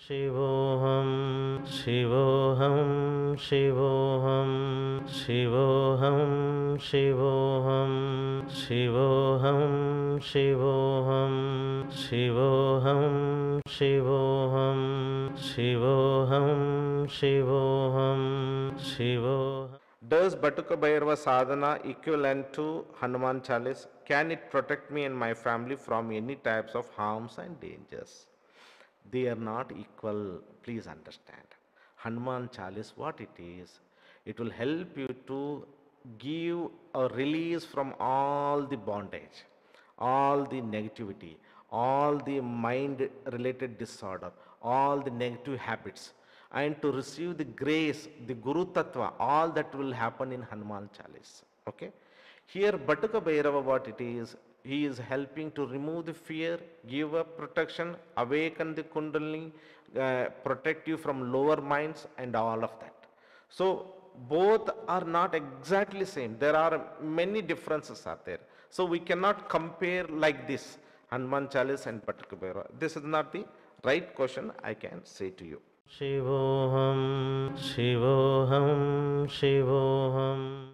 Shivoham, Shivoham, Shivoham, Shivoham, Shivoham, Shivoham, Shivoham, Shivoham, Shivoham, Shivoham, Shivoham, Shivoham. Does Batuk Bhairava sadhana equivalent to Hanuman chalis? Can it protect me and my family from any types of harms and dangers? They are not equal, please understand. Hanuman chalis, what it is, it will help you to give a release from all the bondage, all the negativity, all the mind related disorder, all the negative habits, and to receive the grace, the Guru Tattva, all that will happen in Hanuman Chalis. Okay? Here, Batuka Bhairava, what it is, he is helping to remove the fear, give up protection, awaken the Kundalini, protect you from lower minds, and all of that. So, both are not exactly same. There are many differences are there. So, we cannot compare like this, Hanuman Chalis and Batuka Bhairava. This is not the right question I can say to you. Shivoham, Shivoham, Shivoham.